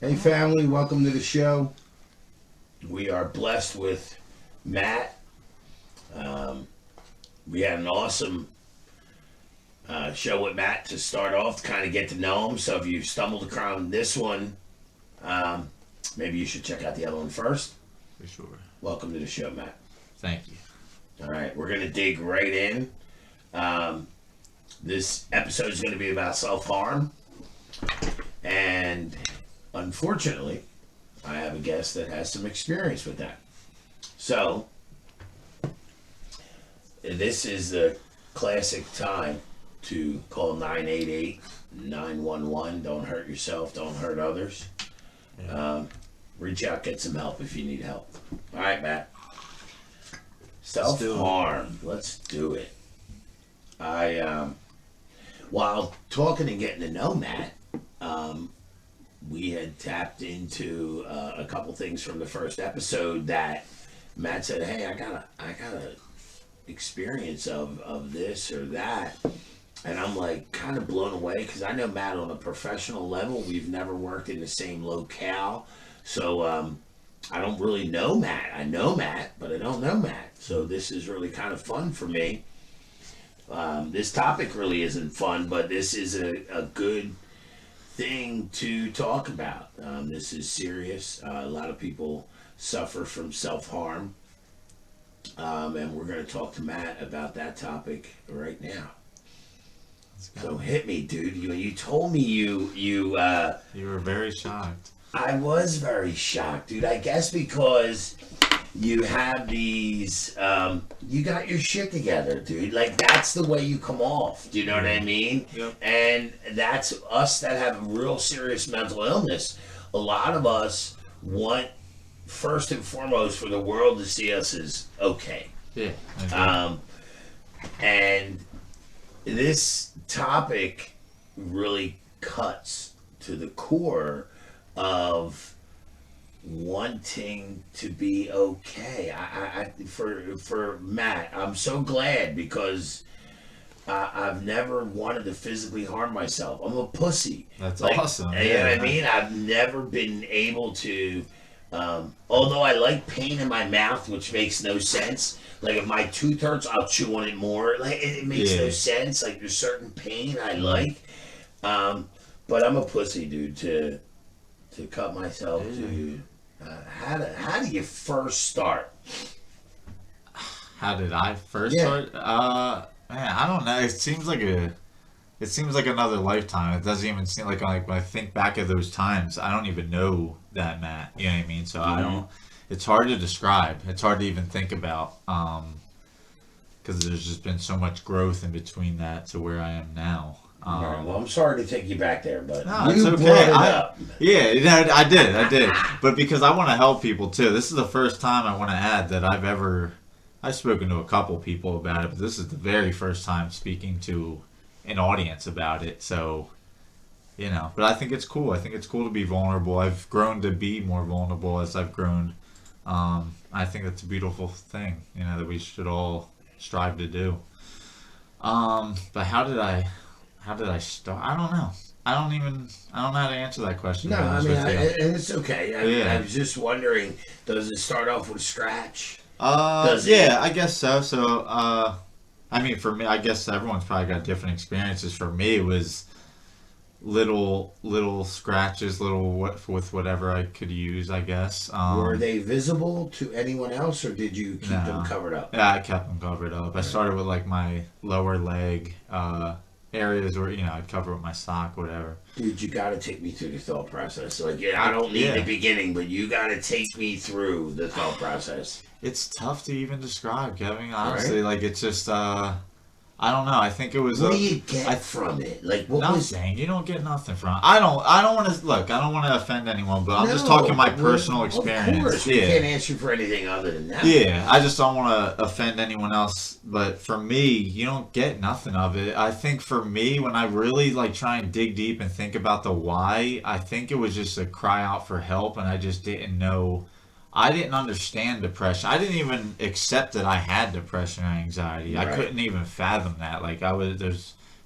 Hey family, welcome to the show. We are blessed with Matt. Um, we had an awesome show with Matt to start off, kind of get to know him. So if you stumbled across this one, um, maybe you should check out the other one first. For sure. Welcome to the show, Matt. Thank you. All right, we're going to dig right in. Um, this episode is going to be about self-harm. And unfortunately, I have a guest that has some experience with that. So, this is the classic time to call 988, 911. Don't hurt yourself, don't hurt others. Yeah. Reach out, get some help if you need help. All right, Matt. Self-harm. Let's do it. While talking and getting to know Matt, we had tapped into a couple things from the first episode that Matt said, "Hey, I got a experience of this or that," and I'm like kind of blown away because I know Matt on a professional level. We've never worked in the same locale, so I don't really know Matt. I know Matt, but I don't know Matt. So this is really kind of fun for me. This topic really isn't fun, but this is a good thing to talk about. This is serious. A lot of people suffer from self-harm. And we're going to talk to Matt about that topic right now. So hit me, dude. You told me you You were very shocked. I was very shocked, dude. I guess because you have these, you got your shit together, dude. Like, that's the way you come off. Do you know what I mean? Yep. And that's us that have real serious mental illness. A lot of us want, first and foremost, for the world to see us as okay. Yeah. And this topic really cuts to the core of wanting to be okay. For Matt, I'm so glad because I've never wanted to physically harm myself. I'm a pussy. That's like, awesome. You know what I mean? I've never been able to. Although I like pain in my mouth, which makes no sense. Like if my tooth hurts, I'll chew on it more. Like it makes no sense. Like there's certain pain I like, but I'm a pussy, dude. To cut myself, dude. How do you first start? How did I first start? Man, I don't know. It seems like another lifetime. It doesn't even seem like when I think back of those times, I don't even know that Matt. You know what I mean? So I don't. It's hard to describe. It's hard to even think about. Because there's just been so much growth in between that to where I am now. Right, well, I'm sorry to take you back there, but no, you it's okay. brought it up. Yeah, I did. But because I want to help people too. This is the first time I want to add that I've spoken to a couple people about it, but this is the very first time speaking to an audience about it. So, but I think it's cool. I think it's cool to be vulnerable. I've grown to be more vulnerable as I've grown. I think that's a beautiful thing, that we should all strive to do. But how did I start? I don't know. I don't know how to answer that question. No, I mean, and it's okay. I was just wondering, does it start off with a scratch? I guess so. So, I mean, for me, I guess everyone's probably got different experiences. For me, it was little scratches, with whatever I could use, I guess. Were they visible to anyone else, or did you keep them covered up? Yeah, I kept them covered up. I started with like my lower leg areas where I'd cover with my sock, whatever. Dude, you got to take me through the thought process. Like, I don't need the beginning, but you got to take me through the thought process. It's tough to even describe, Kevin. Honestly, like it's just I don't know. I think it was. What do you get from it? Like what nothing. You don't get nothing from it. I don't want to look. I don't want to offend anyone, but I'm just talking my personal experience. Of course, we can't answer for anything other than that. Yeah, I just don't want to offend anyone else. But for me, you don't get nothing of it. I think for me, when I really try and dig deep and think about the why, I think it was just a cry out for help, and I just didn't know. I didn't understand depression. I didn't even accept that I had depression or anxiety. Right. I couldn't even fathom that.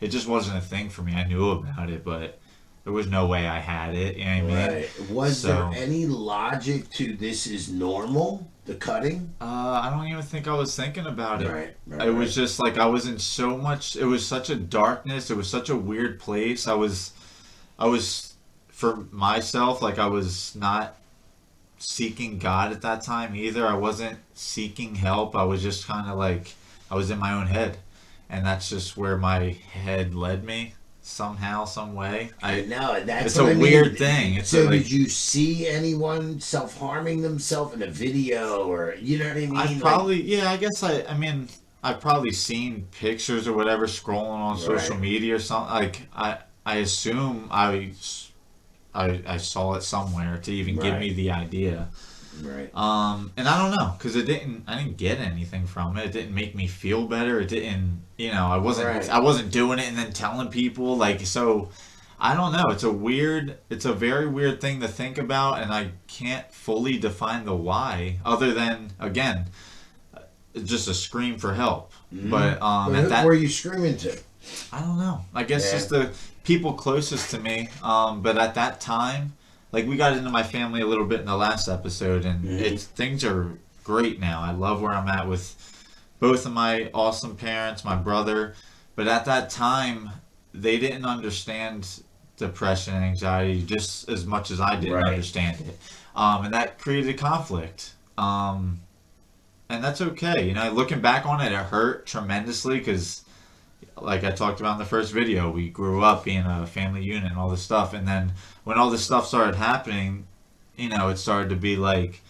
It just wasn't a thing for me. I knew about it, but There was no way I had it. You know what I mean? Right. Was there any logic to this is normal, the cutting? I don't even think I was thinking about it. Right. It was just like I was in so much. It was such a darkness. It was such a weird place. I was for myself. Like I was not seeking God at that time either. I wasn't seeking help. I was just kind of like I was in my own head, and that's just where my head led me somehow, some way. I know that's it's a weird thing. It's so, like, did you see anyone self-harming themselves in a video, or you know what I mean? I probably, yeah. I guess I mean, I've probably seen pictures or whatever scrolling on social media or something. Like I assume I saw it somewhere to even give me the idea. Right. And I don't know, because I didn't get anything from it. It didn't make me feel better. It didn't, I wasn't doing it and then telling people, like, so I don't know. It's a very weird thing to think about, and I can't fully define the why, other than, again, just a scream for help. Mm-hmm. But who were you screaming to? I don't know. I guess just the people closest to me. But at that time, like, we got into my family a little bit in the last episode, and things are great now. I love where I'm at with both of my awesome parents, my brother. But at that time, they didn't understand depression and anxiety just as much as I didn't understand it. And that created conflict. And that's okay. Looking back on it, it hurt tremendously because, like I talked about in the first video, we grew up being a family unit and all this stuff. And then when all this stuff started happening, it started to be like,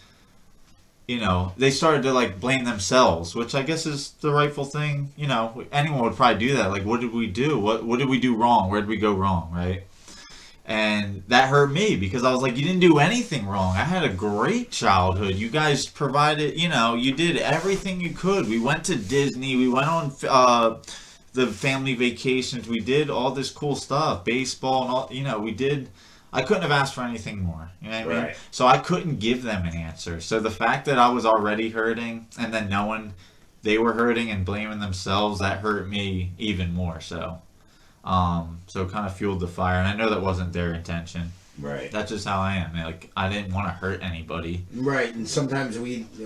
they started to like blame themselves, which I guess is the rightful thing. Anyone would probably do that. Like, what did we do? What did we do wrong? Where did we go wrong? Right. And that hurt me because I was like, you didn't do anything wrong. I had a great childhood. You guys provided, you did everything you could. We went to Disney. We went on the family vacations. We did all this cool stuff, baseball and all, we did. I couldn't have asked for anything more. You know what I mean? So I couldn't give them an answer. So the fact that I was already hurting and then knowing they were hurting and blaming themselves, that hurt me even more. So it kind of fueled the fire. And I know that wasn't their intention. Right. That's just how I am. Like, I didn't want to hurt anybody. Right. And sometimes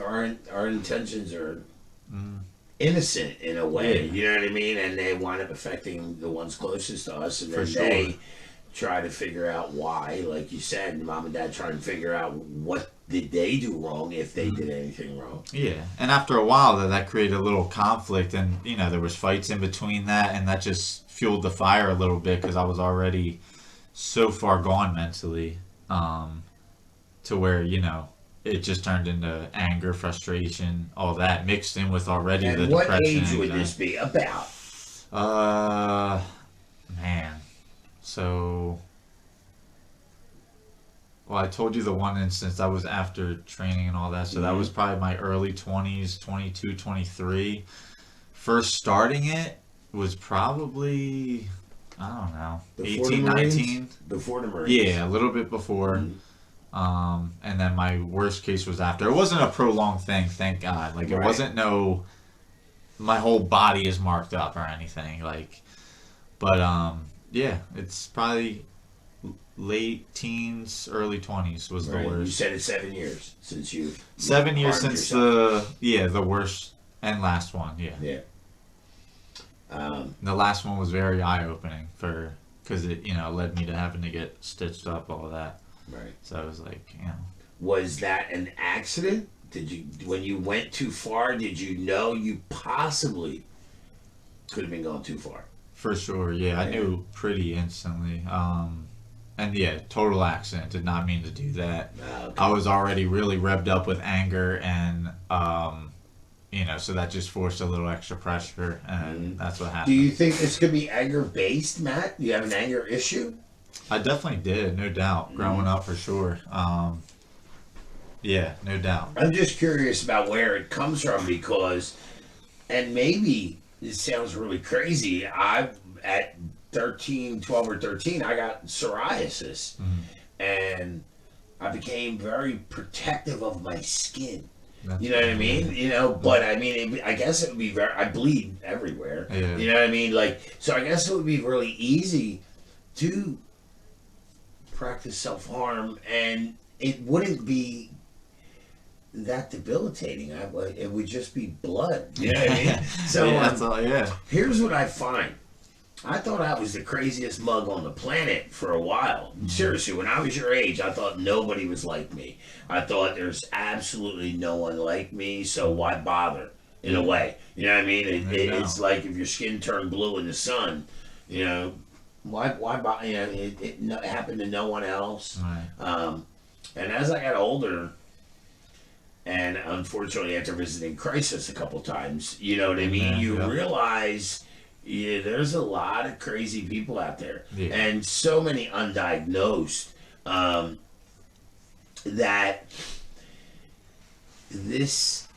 our intentions are innocent in a way. You know what I mean? And they wind up affecting the ones closest to us. And then they try to figure out why, like you said, mom and dad try and figure out what did they do wrong, if they did anything wrong. Yeah, and after a while that created a little conflict, and there was fights in between that, and that just fueled the fire a little bit because I was already so far gone mentally, to where it just turned into anger, frustration, all that mixed in with already the depression. What age would this be about? Man. So, I told you the one instance that was after training and all that. So that was probably my early 20s, 22, 23. First starting it was probably, I don't know, before 18, 19. Before the Marines. Yeah, a little bit before. And then my worst case was after. It wasn't a prolonged thing, thank God. Like, it wasn't my whole body is marked up or anything. Like, but, yeah, it's probably late teens, early 20s was the worst. You said it's 7 years since you 7 years since the worst and last one. Yeah. The last one was very eye-opening because it led me to having to get stitched up, all of that. Right. So I was like, Was that an accident? When you went too far, did you know you possibly could have been going too far? For sure, yeah. I knew pretty instantly. And yeah, total accident. Did not mean to do that. Okay. I was already really revved up with anger, and so that just forced a little extra pressure, and that's what happened. Do you think this could be anger based, Matt? Do you have an anger issue? I definitely did, no doubt. Growing up, for sure. Yeah, no doubt. I'm just curious about where it comes from because, and maybe this sounds really crazy. At 12 or 13, I got psoriasis, and I became very protective of my skin. You know what I mean? But I mean, I guess it would be I bleed everywhere. Yeah. You know what I mean? Like, so I guess it would be really easy to practice self-harm and it wouldn't be that debilitating. It would just be blood. You know what I mean? So yeah, that's all, yeah. here's what I find. I thought I was the craziest mug on the planet for a while. Seriously, when I was your age, I thought nobody was like me. I thought there's absolutely no one like me, so why bother? In a way, you know what I mean? It's like if your skin turned blue in the sun, you know, why bother? You know, it happened to no one else. Right. And as I got older, and unfortunately after visiting crisis a couple times, you know what I mean? You realize. Yeah, there's a lot of crazy people out there, and so many undiagnosed that this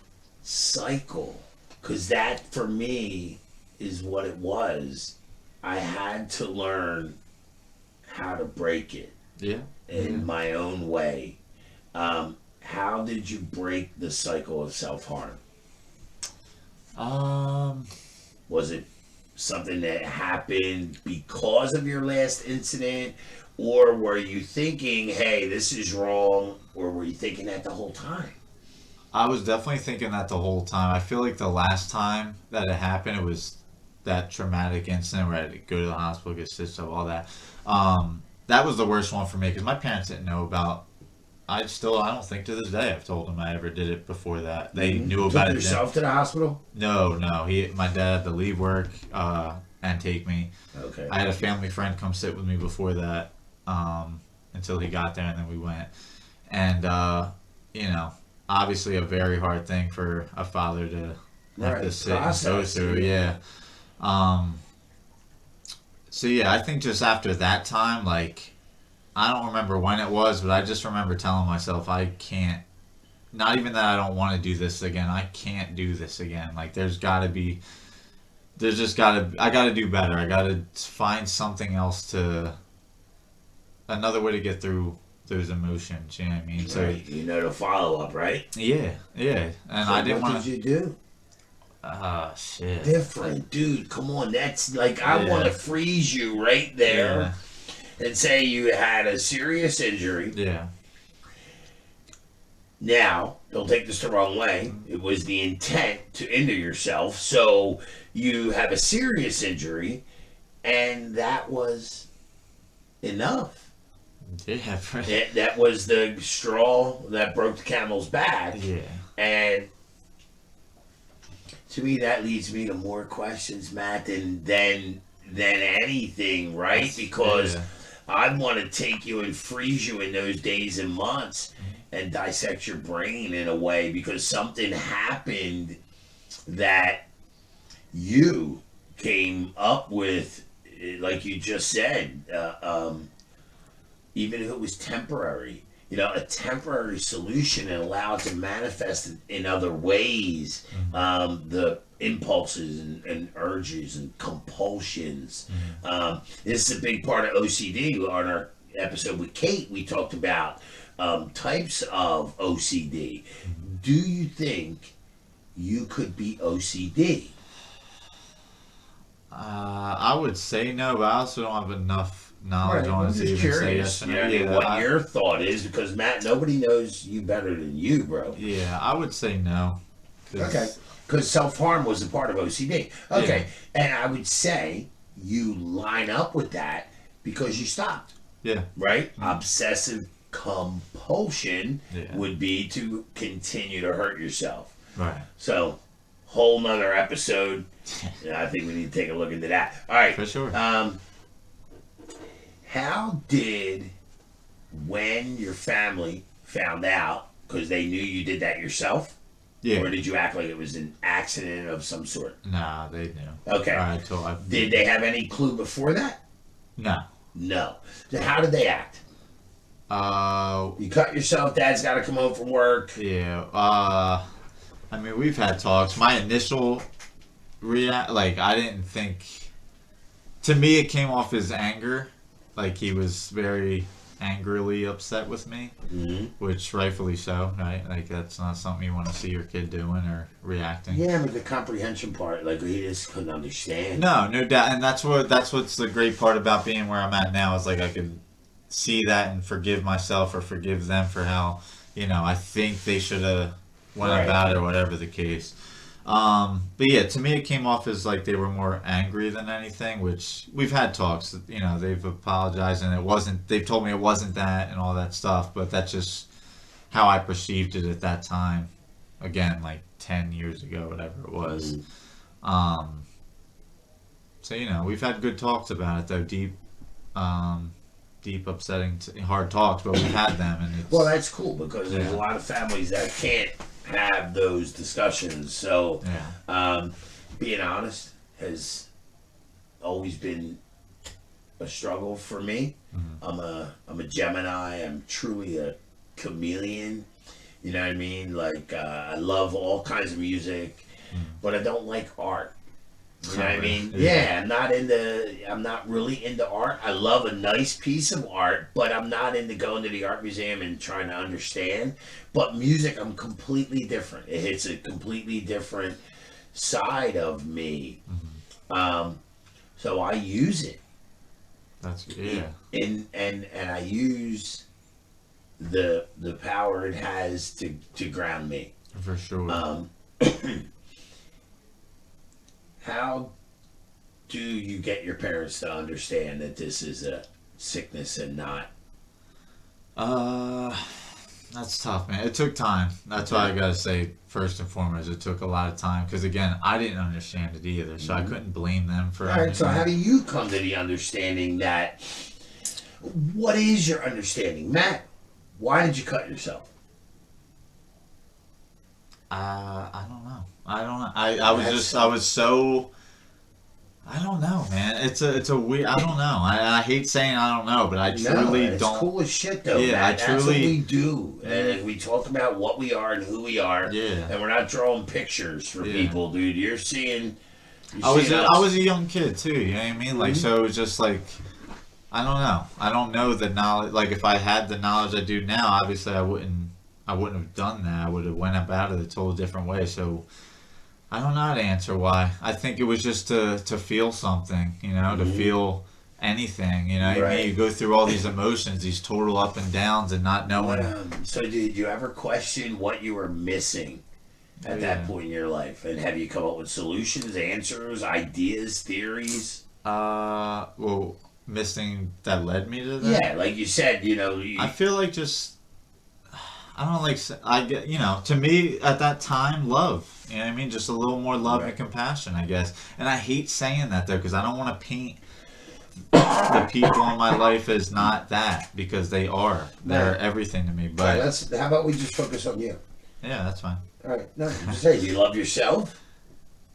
cycle, because that for me is what it was. I had to learn how to break it in my own way. How did you break the cycle of self-harm? Was it something that happened because of your last incident, or were you thinking, hey, this is wrong, or were you thinking that the whole time? I was definitely thinking that the whole time. I feel like the last time that it happened, it was that traumatic incident where I had to go to the hospital, get stitched up, all that. That was the worst one for me because my parents didn't know about. I don't think to this day I've told them I ever did it before that. They knew about it. Took yourself to the hospital? No. My dad had to leave work and take me. Okay. I had a family friend come sit with me before that until he got there, and then we went. And obviously a very hard thing for a father to have to sit and go through. Yeah. So yeah, I think just after that time, like. I don't remember when it was, but I just remember telling myself I can't, not even that I don't want to do this again, I can't do this again. Like I gotta do better. I gotta find something else another way to get through those emotions, you know what I mean? So the follow-up, right? Yeah. And so I didn't want to. What did you do? Shit. Different, dude, come on, that's like, I want to freeze you right there. Yeah. And say you had a serious injury. Yeah. Now, don't take this the wrong way. It was the intent to injure yourself. So you have a serious injury, and that was enough. Yeah. That was the straw that broke the camel's back. Yeah. And to me, that leads me to more questions, Matt, than anything, right? Because I want to take you and freeze you in those days and months and dissect your brain in a way, because something happened that you came up with, like you just said, even if it was temporary, a temporary solution, and allow it to manifest in other ways. The impulses and urges and compulsions. This is a big part of OCD. On our episode with Kate, we talked about types of OCD. Do you think you could be OCD? I would say no, but I also don't have enough knowledge on it to even say yes or no. What your thought is, because Matt, nobody knows you better than you, bro. Yeah, I would say no. Okay. Because self-harm was a part of OCD. Okay. Yeah. And I would say you line up with that because you stopped. Yeah. Right? Obsessive compulsion would be to continue to hurt yourself. Right. So, whole nother episode. I think we need to take a look into that. All right. For sure. How did, when your family found out, because they knew you did that yourself? Yeah. Or did you act like it was an accident of some sort? Nah, they knew. Okay. Did they have any clue before that? No. So how did they act? You cut yourself, Dad's got to come home from work. Yeah. I mean, we've had talks. My initial I didn't think. To me, it came off as anger. Like, he was very angrily upset with me, which rightfully so, right? Like, that's not something you want to see your kid doing or reacting. Yeah, but the comprehension part, like, he just couldn't understand. No doubt, and that's what's the great part about being where I'm at now, is like I could see that and forgive myself or forgive them for how, I think they should have went Right. about it or whatever the case. But yeah, to me it came off as like they were more angry than anything, which we've had talks, they've apologized and they've told me it wasn't that and all that stuff, but that's just how I perceived it at that time. Again, like 10 years ago, whatever it was. So, we've had good talks about it though, deep upsetting, hard talks, but we've had them and it's, Well, that's cool because there's a Yeah. lot of families that can't have those discussions. So, yeah, being honest has always been a struggle for me. I'm a Gemini. I'm truly a chameleon. You know what I mean? Like I love all kinds of music, but I don't like art. You know what I mean? Yeah, I'm not really into art. I love a nice piece of art, but I'm not into going to the art museum and trying to understand. But music, I'm completely different. It hits a completely different side of me. So I use it. that's, yeah. And I use the power it has to ground me. For sure. How do you get your parents to understand that this is a sickness and not? That's tough, man. It took time. That's why I gotta say, first and foremost, it took a lot of time. Because again, I didn't understand it either, so I couldn't blame them for. All right, so how do you come to the understanding that? What is your understanding, Matt? Why did you cut yourself? I don't know. I was so. I don't know, man. It's a weird. I don't know. I hate saying I don't know, but I truly it's don't. cool as shit, though. Yeah, Matt. I That's what truly- we do, and we talk about what we are and who we are. Yeah. And we're not drawing pictures for Yeah. people, dude. You're seeing. I was a young kid too. You know what I mean? Like, so it was just like, I don't know. I don't know the knowledge. Like, if I had the knowledge I do now, obviously I wouldn't have done that. I would have went about it a total different way. So I don't know how to answer why. I think it was just to feel something, to feel anything. You know what I Right. mean? You go through all these emotions, these total up and downs, and not knowing. So did you ever question what you were missing at that point in your life? And have you come up with solutions, answers, ideas, theories? Well, missing that led me to that. Yeah, like you said, I feel like just, I don't like, I get, to me at that time, love. You know what I mean? Just a little more love Right. and compassion, I guess. And I hate saying that though, because I don't want to paint the people in my life as not that, because they are. They're Right. everything to me. All right, But how about we just focus on you? yeah, that's fine. All right, no, just say, do you love yourself?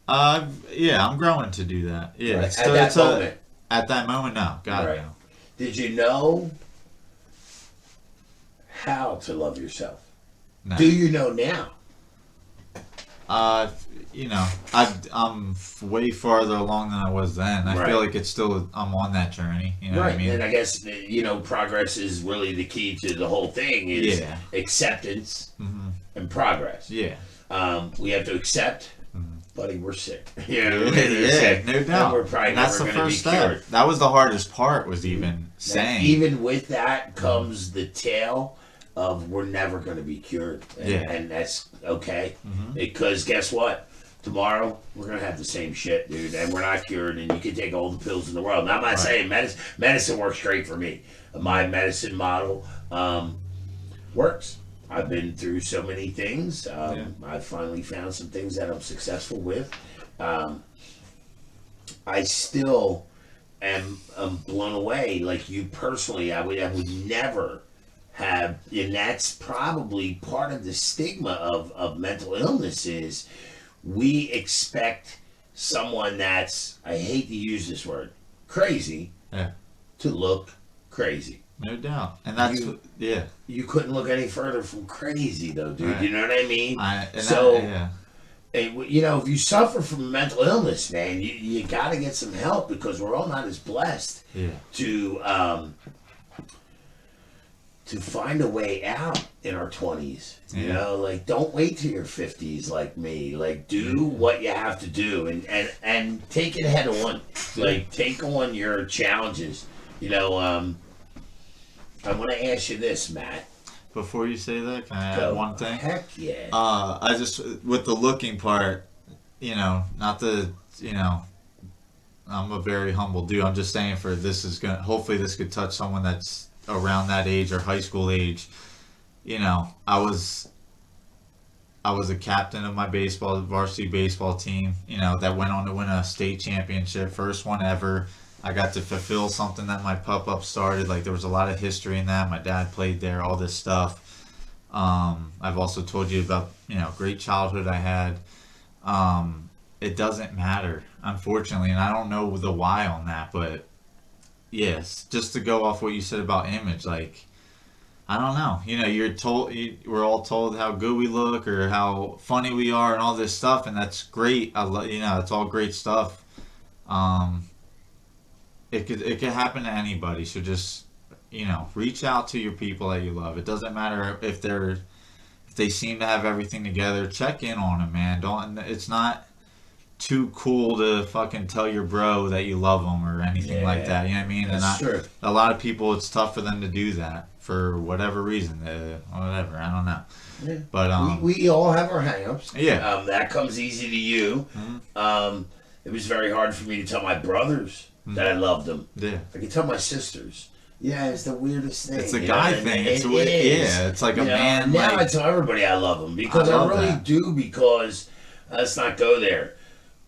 Yeah, I'm growing to do that. Yeah, Right, it's at still- that it's a- moment. at that moment, no. God, Right. no. Did you know how to love yourself? No. Do you know now? Uh, I'm way farther along than I was then. I Right. feel like it's still, I'm on that journey. You know Right, what I mean? and I guess progress is really the key to the whole thing. Is Yeah. acceptance Mhm. and progress. Yeah. We have to accept, buddy, we're sick. Yeah, We're sick. no doubt. And we're probably And that's never the going to be first step. cured. That was the hardest part, was even saying. Even with that comes the tail of we're never going to be cured. And, Yeah. and that's okay. Because guess what? Tomorrow, we're going to have the same shit, dude. And we're not cured. And you can take all the pills in the world. Now, I'm not saying medicine works great for me. My medicine model works. I've been through so many things. I've finally found some things that I'm successful with. I still am blown away. Like you personally, I would never have, and that's probably part of the stigma of mental illness is we expect someone that's, I hate to use this word, crazy, Yeah. to look crazy. No doubt. And that's, yeah. You couldn't look any further from crazy, though, dude. Right. You know what I mean? Yeah. If you suffer from mental illness, man, you got to get some help because we're all not as blessed Yeah. to find a way out in our 20s. You Yeah. know, like don't wait till your 50s like me. Like do what you have to do and take it head on. Like take on your challenges. I want to ask you this, Matt. Before you say that, can I Go. add one thing? Heck yeah. I just, with the looking part, not the, I'm a very humble dude. I'm just saying hopefully this could touch someone that's around that age or high school age. I was a captain of my varsity baseball team, that went on to win a state championship, first one ever. I got to fulfill something that my pup-up started. Like, there was a lot of history in that. My dad played there, all this stuff. I've also told you about, great childhood I had. It doesn't matter, unfortunately, and I don't know the why on that, but yes, just to go off what you said about image, like, I don't know. We're all told how good we look or how funny we are and all this stuff, and that's great. It's all great stuff. It could happen to anybody. So just, reach out to your people that you love. It doesn't matter if they seem to have everything together. Check in on them, man. It's not too cool to fucking tell your bro that you love them or anything like that. You know what I mean? That's true. A lot of people, it's tough for them to do that for whatever reason. Whatever, I don't know. Yeah. But we all have our hang-ups. Yeah. That comes easy to you. Mm-hmm. It was very hard for me to tell my brothers that I loved them. Yeah. I can tell my sisters. Yeah, it's the weirdest thing. It's a guy thing. It's like a man. Now I tell everybody I love them because I really do. Because let's not go there.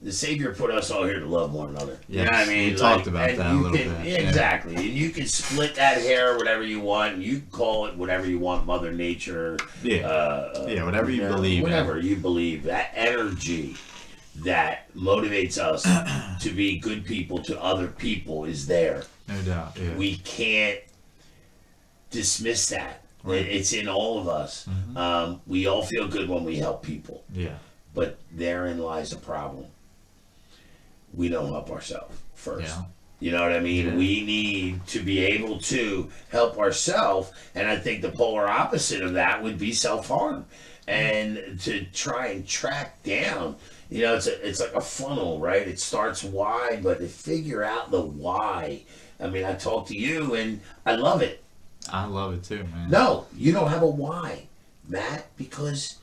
The Savior put us all here to love one another. Yes. You know what I mean? We talked about that a little bit. Yeah, exactly. And you can split that hair whatever you want. And you can call it whatever you want, Mother Nature. Yeah. Whatever you believe. Whatever you believe. That energy that motivates us to be good people to other people is there. No doubt. Yeah. We can't dismiss that. Right. It's in all of us. Mm-hmm. We all feel good when we help people. Yeah. But therein lies a problem. We don't help ourselves first. Yeah. You know what I mean? Yeah. We need to be able to help ourselves, and I think the polar opposite of that would be self-harm. And to try and track down, it's like a funnel, right? It starts wide, but to figure out the why. I mean, I talk to you, and I love it. I love it too, man. No, you don't have a why, Matt, because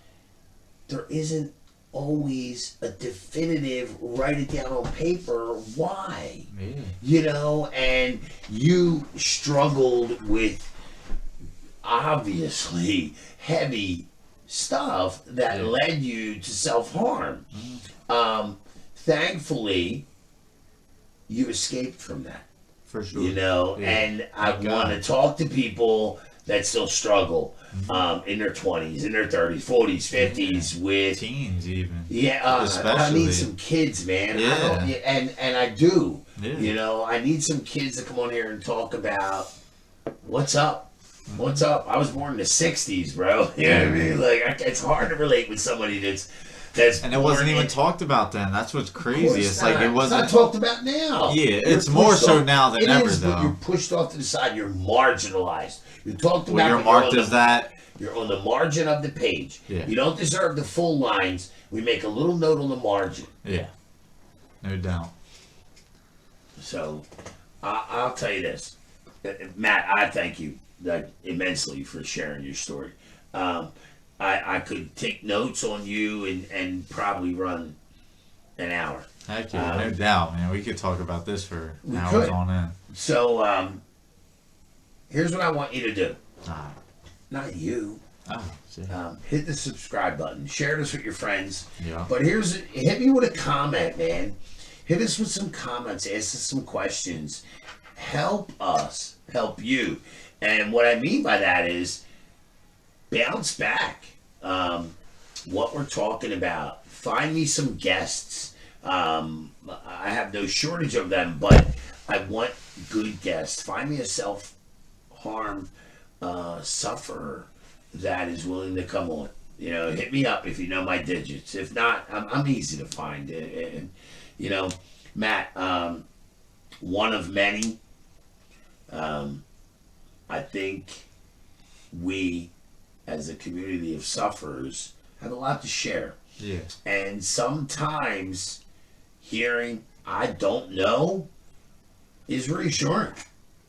there isn't always a definitive write it down on paper why. Yeah. And you struggled with obviously heavy stuff that led you to self-harm. Mm-hmm. Thankfully you escaped from that. For sure. And I want to talk to people that still struggle in their 20s, in their 30s, 40s, 50s with teens even. Yeah, I need some kids, man. Yeah. And I do. Yeah. I need some kids to come on here and talk about what's up. Mm-hmm. What's up? I was born in the 60s, bro. You know what I mean? Like, it's hard to relate with somebody that's and it wasn't even talked about then. That's what's crazy. It's like it wasn't. It's not talked about now. Yeah, it's more so now than ever, though. But you're pushed off to the side. You're marginalized. You're talked about. Well, you're marked as that. You're on the margin of the page. Yeah. You don't deserve the full lines. We make a little note on the margin. Yeah, no doubt. So, I'll tell you this, Matt. I thank you immensely for sharing your story. I could take notes on you and probably run an hour. Heck yeah, no doubt, man. We could talk about this for hours on end. So, here's what I want you to do. Not you. Hit the subscribe button. Share this with your friends. Yeah. But hit me with a comment, man. Hit us with some comments. Ask us some questions. Help us help you. And what I mean by that is bounce back. What we're talking about. Find me some guests. I have no shortage of them, but I want good guests. Find me a self-harm sufferer that is willing to come on. Hit me up if you know my digits. If not, I'm easy to find. And Matt, one of many. I think we, as a community of sufferers, have a lot to share. Yeah. And sometimes hearing "I don't know" is reassuring.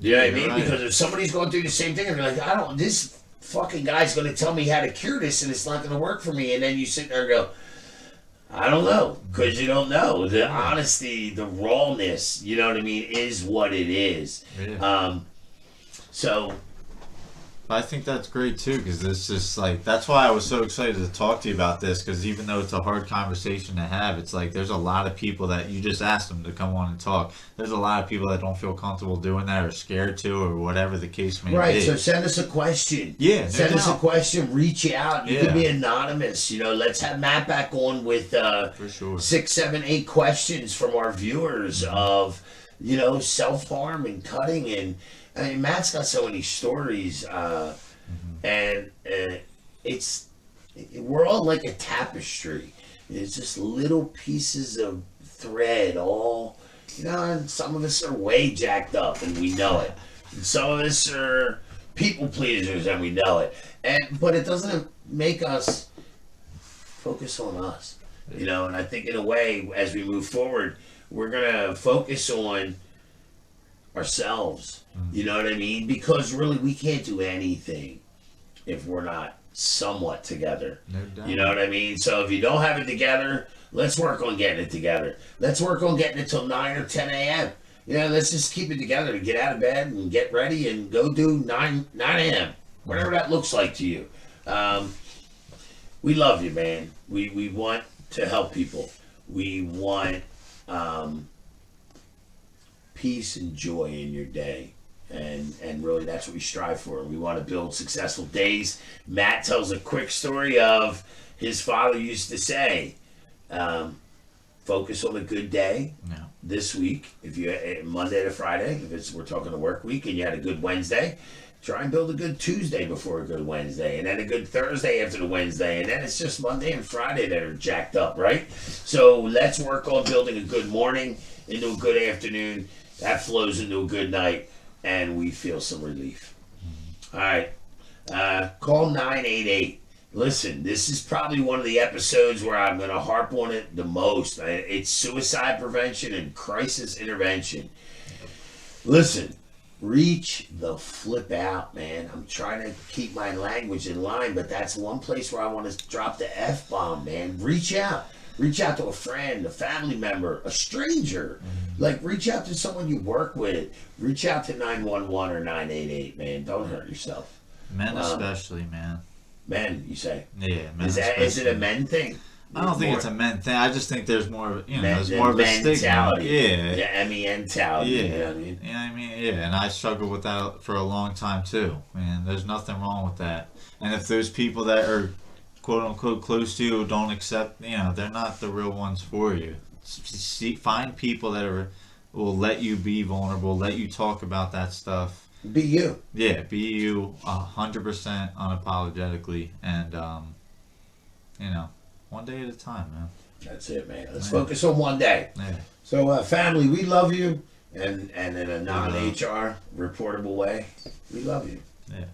You know what I mean? Right. Because if somebody's going through the same thing and they're like, this fucking guy's going to tell me how to cure this and it's not going to work for me. And then you sit there and go, I don't know. Because you don't know. The honesty, the rawness, you know what I mean, is what it is. Yeah. So I think that's great too, because it's just like, that's why I was so excited to talk to you about this, because even though it's a hard conversation to have, it's like there's a lot of people that you just asked them to come on and talk. There's a lot of people that don't feel comfortable doing that or scared to, or whatever the case may be. Right, so send us a question. Yeah, no send us a doubt. question. Reach out. You Yeah. can be anonymous. You know, let's have Matt back on with For sure. 6, 7, 8 questions from our viewers of, you know, self-harm and cutting. And I mean, Matt's got so many stories, and we're all like a tapestry. It's just little pieces of thread, all, you know. And some of us are way jacked up, and we know it. And some of us are people pleasers, and we know it. But it doesn't make us focus on us, you know. And I think in a way, as we move forward, we're gonna focus on ourselves. You know what I mean? Because really, we can't do anything if we're not somewhat together. No doubt. You know what I mean? So if you don't have it together, let's work on getting it together. Let's work on getting it till 9 or 10 a.m. You know, let's just keep it together to get out of bed and get ready and go do 9 a.m. Whatever that looks like to you. We love you, man. We want to help people. We want peace and joy in your day. And really, that's what we strive for. We want to build successful days. Matt tells a quick story of his father used to say, focus on a good day Yeah. this week. If you Monday to Friday, we're talking a work week, and you had a good Wednesday, try and build a good Tuesday before a good Wednesday, and then a good Thursday after the Wednesday, and then it's just Monday and Friday that are jacked up, right? So let's work on building a good morning into a good afternoon. That flows into a good night, and we feel some relief. All right. Call 988. Listen, this is probably one of the episodes where I'm going to harp on it the most. It's suicide prevention and crisis intervention. Listen, reach the flip out, man. I'm trying to keep my language in line, but that's one place where I want to drop the F-bomb, man. Reach out. Reach out to a friend, a family member, a stranger. Like, reach out to someone you work with. Reach out to 911 or 988, man. Don't hurt yourself. Men especially, man. Men, you say? Yeah, men Is it especially. a men thing? I don't think it's a men thing. I just think there's more, there's Men- more of a mentality. stigma. Yeah. Yeah, M-E-N-tality. Yeah. You know what I mean? You know what I mean? Yeah, and I struggled with that for a long time too. And there's nothing wrong with that. And if those people that are quote unquote close to you don't accept, they're not the real ones for you. Find people that will let you be vulnerable, let you talk about that stuff. Be you. Yeah, be you 100% unapologetically, and one day at a time, man. That's it, man. Let's focus on one day. Yeah. So, family, we love you. And in a non-HR reportable way, we love you. Yeah.